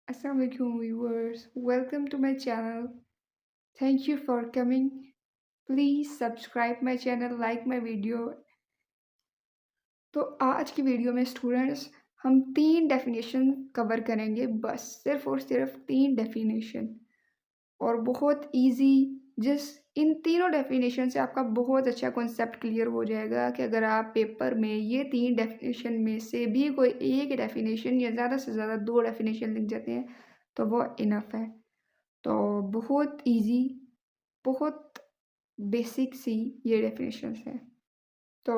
Assalamualaikum viewers, welcome to my channel. Thank you for coming. Please subscribe my channel, like my video. तो आज की video में students हम 3 definition cover करेंगे, बस सिर्फ और सिर्फ 3 डेफिनेशन और बहुत इजी। जिस इन तीनों डेफिनेशन से आपका बहुत अच्छा कॉन्सेप्ट क्लियर हो जाएगा कि अगर आप पेपर में ये 3 डेफिनेशन में से भी कोई एक डेफिनेशन या ज़्यादा से ज़्यादा 2 डेफिनेशन लिख जाते हैं तो वो इनफ है। तो बहुत इजी, बहुत बेसिक सी ये डेफिनेशंस हैं। तो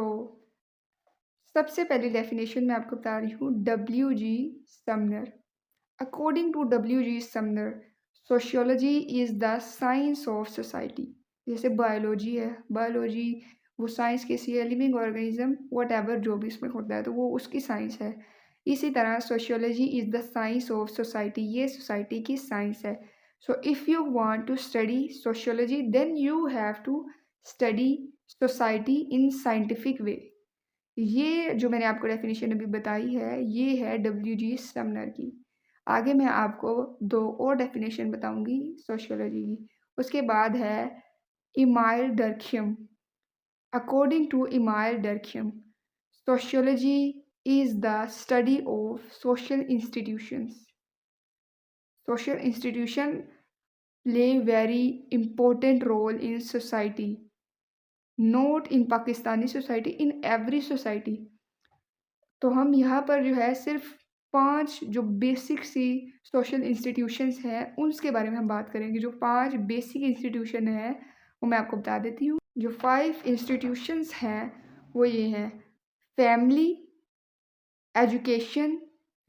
सबसे पहली डेफिनेशन मैं आपको बता रही हूँ, W G Sumner. According to W G Sumner, sociology is the science of society. जैसे बायोलॉजी है, बायोलॉजी वो साइंस कैसी है, लिविंग ऑर्गेनिज्म वट एवर जो भी इसमें होता है तो वो उसकी साइंस है। इसी तरह sociology is the science of society, ये सोसाइटी की साइंस है। So if you want to study sociology then you have to study society in scientific way. ये जो मैंने आपको डेफिनेशन अभी बताई है, ये है डब्ल्यू जी समनर की। आगे मैं आपको 2 और डेफिनेशन बताऊंगी सोशियोलॉजी की। उसके बाद है Emile Durkheim. According to Emile Durkheim, sociology is the study of social institutions. Social institution play very important role in society, not in Pakistani society, in every society। तो हम यहाँ पर जो है सिर्फ 5 जो बेसिक सी सोशल इंस्टीट्यूशंस हैं उसके बारे में हम बात करेंगे। जो 5 बेसिक इंस्टीट्यूशन हैं वो मैं आपको बता देती हूँ। जो 5 इंस्टीट्यूशंस हैं वो ये हैं: family, education,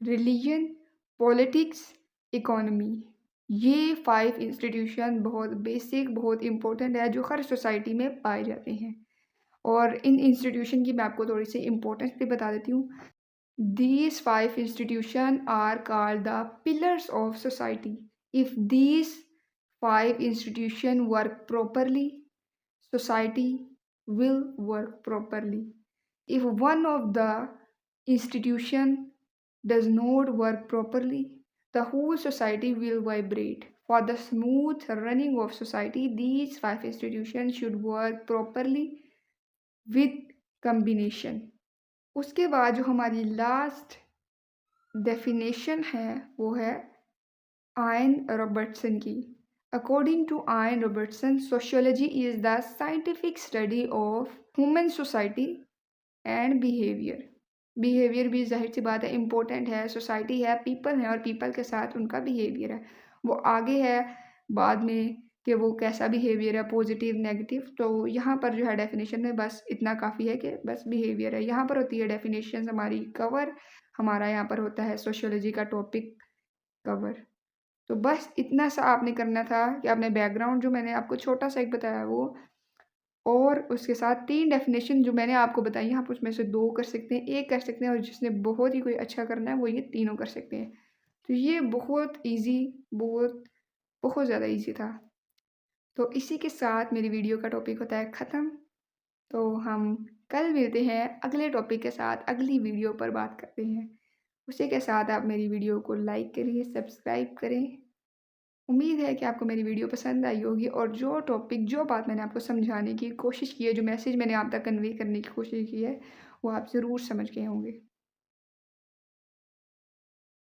religion, politics, economy. ये 5 इंस्टीट्यूशन बहुत बेसिक, बहुत इम्पोर्टेंट है जो हर सोसाइटी में पाए जाते हैं। और इन इंस्टीट्यूशन की मैं आपको थोड़ी सी इम्पोर्टेंस भी बता देती हूँ। These 5 institutions are called the pillars of society. If these 5 institutions work properly, society will work properly. If one of the institution does not work properly, the whole society will vibrate. For the smooth running of society, these 5 institutions should work properly with combination. उसके बाद जो हमारी last definition है वो है Ian Robertson की। According to Ian Robertson, sociology is the scientific study of human society and behaviour. Behaviour भी जाहिर सी बात है इम्पोर्टेंट है, सोसाइटी है, पीपल है और पीपल के साथ उनका बिहेवियर है। वो आगे है बाद में कि वो कैसा बिहेवियर है, पॉजिटिव नेगेटिव। तो यहाँ पर जो है डेफिनेशन में बस इतना काफ़ी है कि बस बिहेवियर है। यहाँ पर होती है डेफिनेशन हमारी कवर, हमारा यहाँ पर होता है सोशियोलॉजी का टॉपिक कवर। तो बस इतना सा आपने करना था कि आपने बैकग्राउंड जो मैंने आपको छोटा सा एक बताया वो, और उसके साथ 3 डेफिनेशन जो मैंने आपको बताई हैं आप उसमें से 2 कर सकते हैं, 1 कर सकते हैं और जिसने बहुत ही कोई अच्छा करना है वो ये तीनों कर सकते हैं। तो ये बहुत ईज़ी, बहुत बहुत ज़्यादा ईज़ी था। तो इसी के साथ मेरी वीडियो का टॉपिक होता है ख़त्म। तो हम कल मिलते हैं अगले टॉपिक के साथ, अगली वीडियो पर बात करते हैं। उसी के साथ आप मेरी वीडियो को लाइक करिए, सब्सक्राइब करें। उम्मीद है कि आपको मेरी वीडियो पसंद आई होगी और जो टॉपिक, जो बात मैंने आपको समझाने की कोशिश की है, जो मैसेज मैंने आप तक कन्वे करने की कोशिश की है, वो आप ज़रूर समझ गए होंगे।